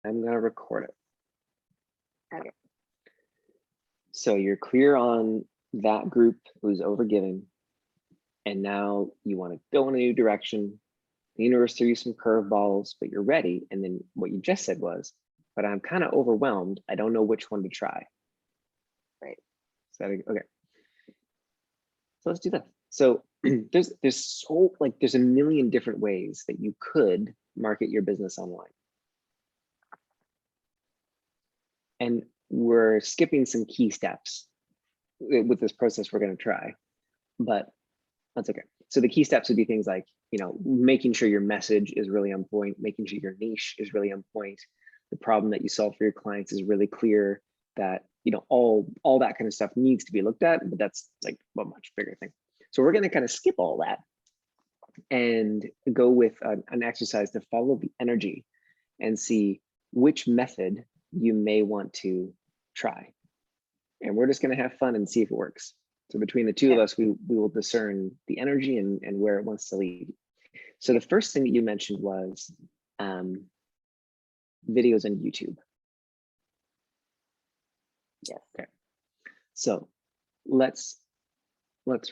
I'm going to record it. Okay. So you're clear on that group who's overgiving, and now you want to go in a new direction. The universe threw you some curveballs, but you're ready. And then what you just said was, but I'm kind of overwhelmed. I don't know which one to try. Right. Is that okay? So let's do that. So there's a million different ways that you could market your business online. And we're skipping some key steps with this process we're going to try, but that's okay. So the key steps would be things like, making sure your message is really on point, making sure your niche is really on point, the problem that you solve for your clients is really clear, that, all that kind of stuff needs to be looked at, but that's like a much bigger thing. So we're going to kind of skip all that and go with an exercise to follow the energy and see which method you may want to try. And we're just going to have fun and see if it works. So between the two of us, we will discern the energy and where it wants to lead. So the first thing that you mentioned was videos on YouTube. Yes. Okay. So let's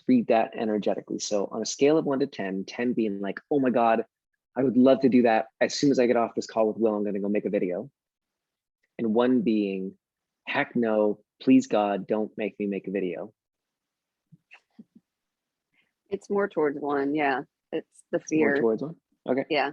read that energetically. So on a scale of 1 to 10, 10 being like, oh my God, I would love to do that. As soon as I get off this call with Will, I'm going to go make a video. And 1 being, heck no, please God, don't make me make a video. It's more towards 1. Yeah. It's the fear. More towards 1. Okay. Yeah.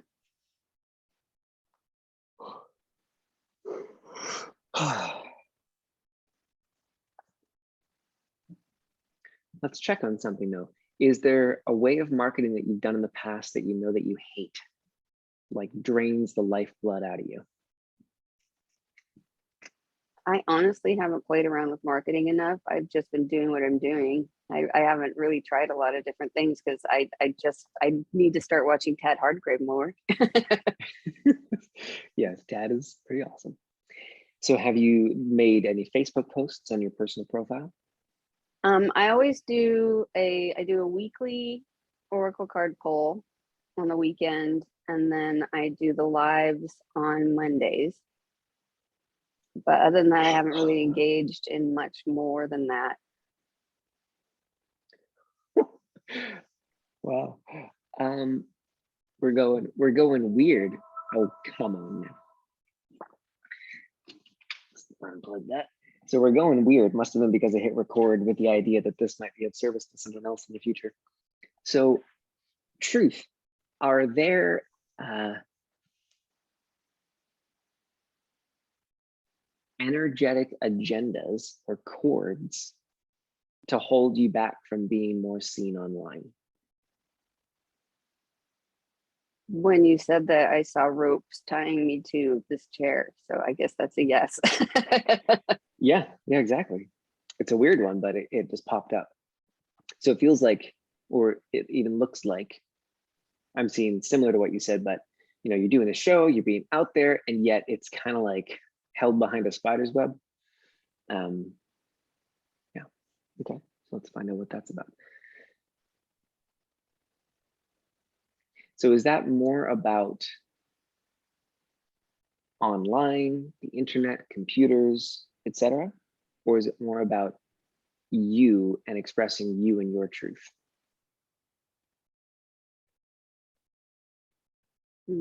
Let's check on something though. Is there a way of marketing that you've done in the past that you know that you hate, like drains the lifeblood out of you? I honestly haven't played around with marketing enough. I've just been doing what I'm doing. I haven't really tried a lot of different things because I need to start watching Tad Hardgrave more. Yes, Tad is pretty awesome. So have you made any Facebook posts on your personal profile? I always do a weekly Oracle card poll on the weekend, and then I do the lives on Mondays. But other than that, I haven't really engaged in much more than that. Wow. We're going weird. Oh, come on now. Let's unplug that. So we're going weird. Must have been because I hit record with the idea that this might be of service to someone else in the future. So, truth, are there energetic agendas or cords to hold you back from being more seen online? When you said that, I saw ropes tying me to this chair, so I guess that's a yes. Yeah, exactly. It's a weird one, but it just popped up. So it feels like, or it even looks like, I'm seeing similar to what you said, but you're doing a show, you're being out there, and yet it's kind of like held behind a spider's web. Yeah, okay, so let's find out what that's about. So is that more about online, the internet, computers, etc., or is it more about you and expressing you and your truth? I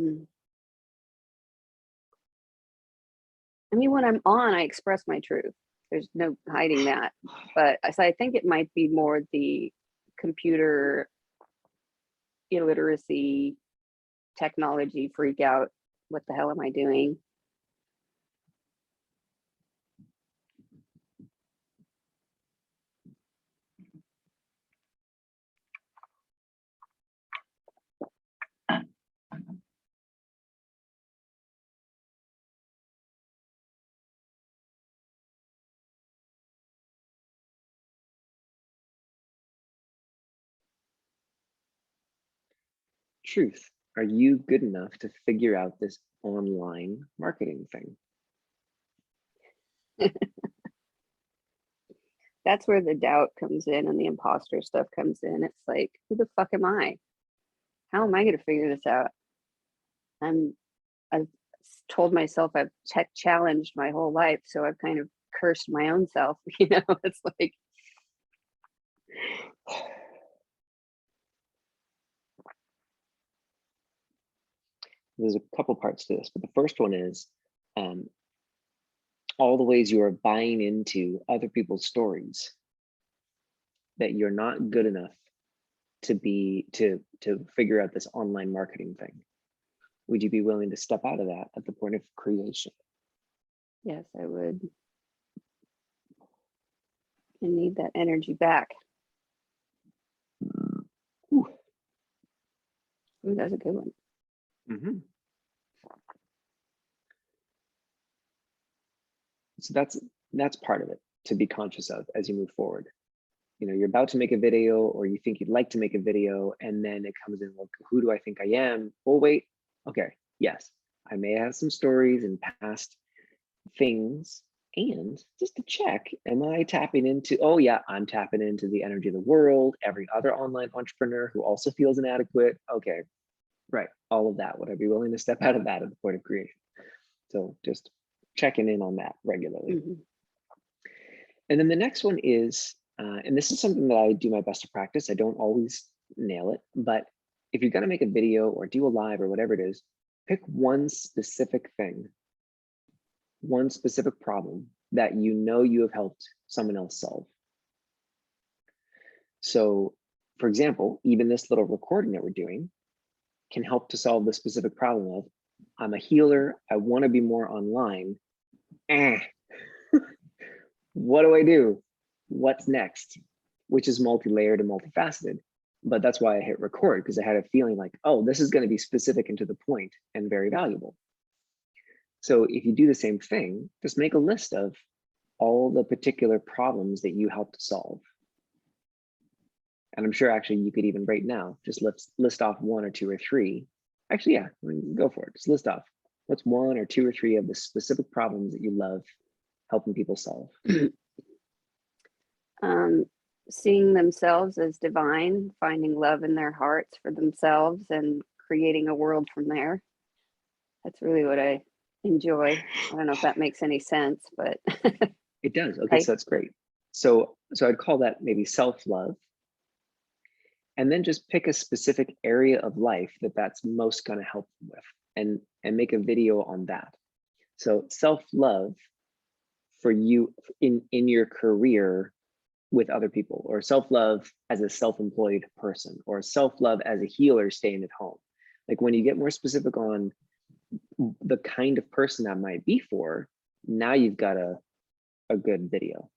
mean, when I'm on, I express my truth. There's no hiding that. But so I think it might be more the computer illiteracy, technology freak out. What the hell am I doing? Truth, are you good enough to figure out this online marketing thing? That's where the doubt comes in and the imposter stuff comes in. It's like, who the fuck am I? How am I going to figure this out? I'm a told myself I've challenged my whole life, so I've kind of cursed my own self. It's like, there's a couple parts to this, but the first one is all the ways you are buying into other people's stories that you're not good enough to figure out this online marketing thing. Would you be willing to step out of that at the point of creation? yes, I would. I need that energy back. Ooh. Ooh, that's a good one. Mm-hmm. So that's part of it to be conscious of as you move forward. You're about to make a video, or you think you'd like to make a video, and then it comes in, well, who do I think I am? Oh, wait, okay, yes, I may have some stories and past things, and just to check, am I tapping into, oh yeah, I'm tapping into the energy of the world, every other online entrepreneur who also feels inadequate. Okay, right, all of that. Would I be willing to step out of that at the point of creation? So just checking in on that regularly. Mm-hmm. And then the next one is, and this is something that I do my best to practice. I don't always nail it, but if you're going to make a video or do a live or whatever it is, pick one specific thing, one specific problem that you have helped someone else solve. So, for example, even this little recording that we're doing can help to solve the specific problem of, I'm a healer, I want to be more online. What do I do? What's next? Which is multi-layered and multifaceted. But that's why I hit record, because I had a feeling like, oh, this is going to be specific and to the point and very valuable. So if you do the same thing, just make a list of all the particular problems that you helped solve. And I'm sure actually you could even right now just list off one or two or three. Actually, yeah, go for it. Just list off what's one or two or three of the specific problems that you love helping people solve. Seeing themselves as divine, finding love in their hearts for themselves, and creating a world from there. That's really what I enjoy. I don't know if that makes any sense, but it does. Okay, so that's great. So I'd call that maybe self-love, and then just pick a specific area of life that's most going to help them with, and make a video on that. So self-love for you in your career with other people, or self-love as a self-employed person, or self-love as a healer staying at home. Like when you get more specific on the kind of person that might be for, now you've got a good video.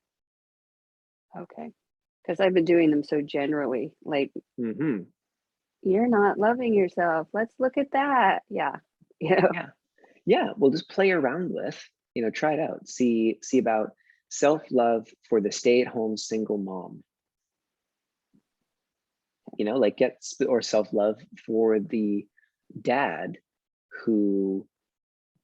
Okay, because I've been doing them so generally, like, you're not loving yourself, let's look at that. Yeah. Well, just play around with, try it out, see about self-love for the stay-at-home single mom, like or self-love for the dad who,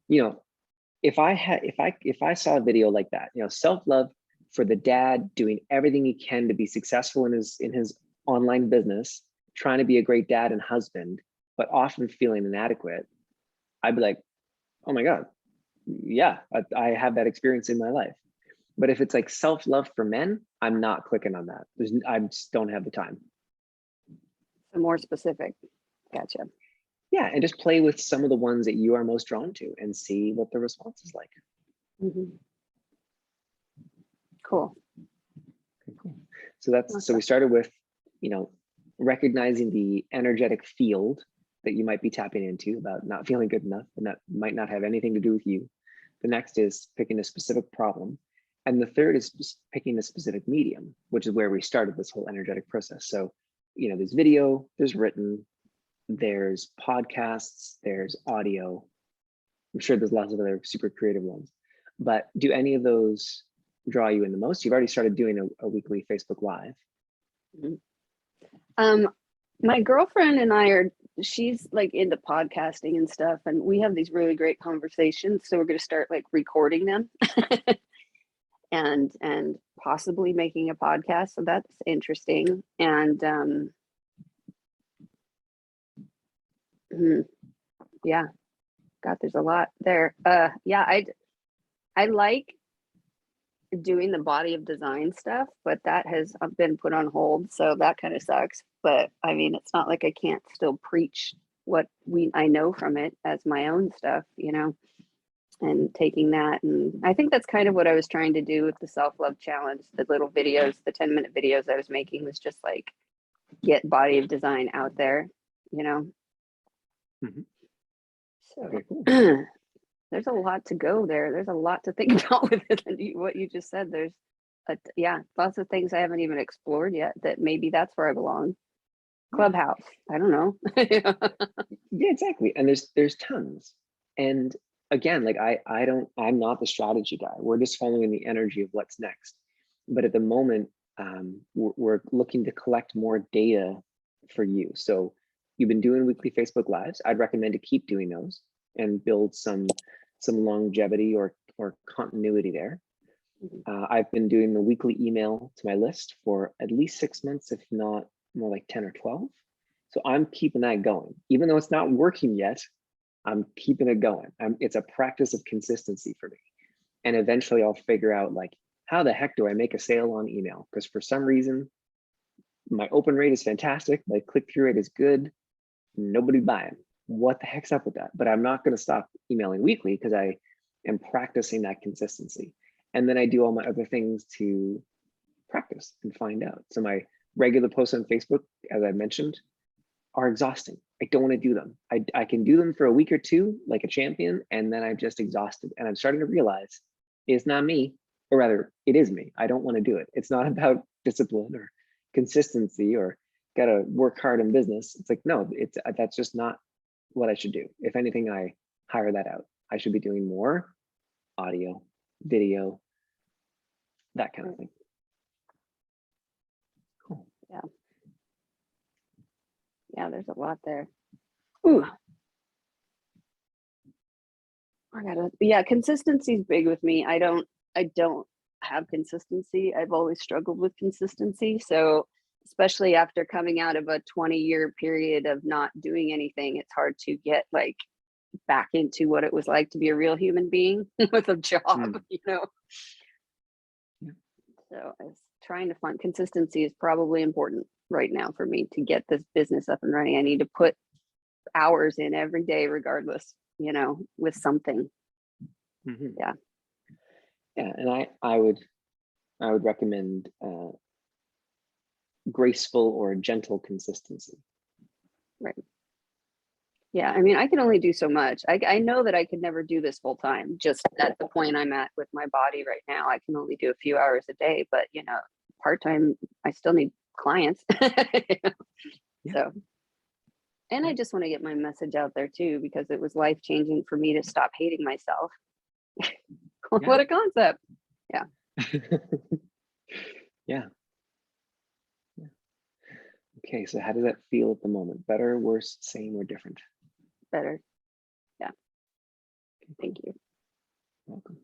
if I saw a video like that, self-love for the dad doing everything he can to be successful in his online business, trying to be a great dad and husband, but often feeling inadequate, I'd be like, oh my God, yeah, I have that experience in my life. But if it's like self-love for men, I'm not clicking on that. I just don't have the time. So more specific. Gotcha. Yeah, and just play with some of the ones that you are most drawn to and see what the response is like. Cool. Okay, cool. So we started with, recognizing the energetic field that you might be tapping into about not feeling good enough, and that might not have anything to do with you. The next is picking a specific problem. And the third is picking a specific medium, which is where we started this whole energetic process. So, there's video, there's written, there's podcasts, there's audio. I'm sure there's lots of other super creative ones, but do any of those draw you in the most? You've already started doing a weekly Facebook Live. My girlfriend and I she's like into podcasting and stuff, and we have these really great conversations. So we're going to start like recording them and possibly making a podcast. So that's interesting. And yeah, God, there's a lot there. Yeah, I like doing the body of design stuff, but that has been put on hold, so that kind of sucks. But I mean, it's not like I can't still preach what I know from it as my own stuff, you know, and taking that. And I think that's kind of what I was trying to do with the self-love challenge. The little videos, the 10-minute videos I was making was just like get body of design out there, you know. Mhm. So Okay, cool. there's a lot to go there. There's a lot to think about with it. And what you just said, there's yeah, lots of things I haven't even explored yet that maybe that's where I belong. Clubhouse. I don't know. Yeah, exactly. And there's tons. And again, like I'm not the strategy guy. We're just following the energy of what's next. But at the moment, we're looking to collect more data for you. So you've been doing weekly Facebook Lives. I'd recommend to keep doing those and build some longevity or continuity there. I've been doing the weekly email to my list for at least 6 months, if not more like 10 or 12. So I'm keeping that going. Even though it's not working yet, I'm keeping it going. It's a practice of consistency for me. And eventually I'll figure out like, how the heck do I make a sale on email? Because for some reason, my open rate is fantastic. My click-through rate is good. Nobody buying. What the heck's up with that? But I'm not going to stop emailing weekly because I am practicing that consistency. And then I do all my other things to practice and find out. So my regular posts on Facebook, as I mentioned, are exhausting. I don't want to do them. I can do them for a week or two like a champion, and then I'm just exhausted. And I'm starting to realize it's not me, or rather it is me. I don't want to do it. It's not about discipline or consistency or gotta work hard in business. It's like, no, that's just not what I should do. If anything, I hire that out. I should be doing more audio, video, that kind of thing. Cool. Yeah. Yeah, there's a lot there. Ooh. Yeah, consistency is big with me. I don't have consistency. I've always struggled with consistency. So especially after coming out of a 20-year period of not doing anything, it's hard to get like back into what it was like to be a real human being with a job, you know. Yeah. So I was trying to find consistency is probably important right now for me to get this business up and running. I need to put hours in every day regardless, you know, with something. Mm-hmm. Yeah. Yeah, and I would recommend graceful or gentle consistency. Right. Yeah, I mean, I can only do so much. I know that I could never do this full time. Just at the point I'm at with my body right now, I can only do a few hours a day. But you know, part time, I still need clients. Yeah. So, and I just want to get my message out there too, because it was life changing for me to stop hating myself. What a concept! Yeah. Yeah. Okay, so how does that feel at the moment? Better, worse, same, or different? Better. Yeah. Thank you. Welcome.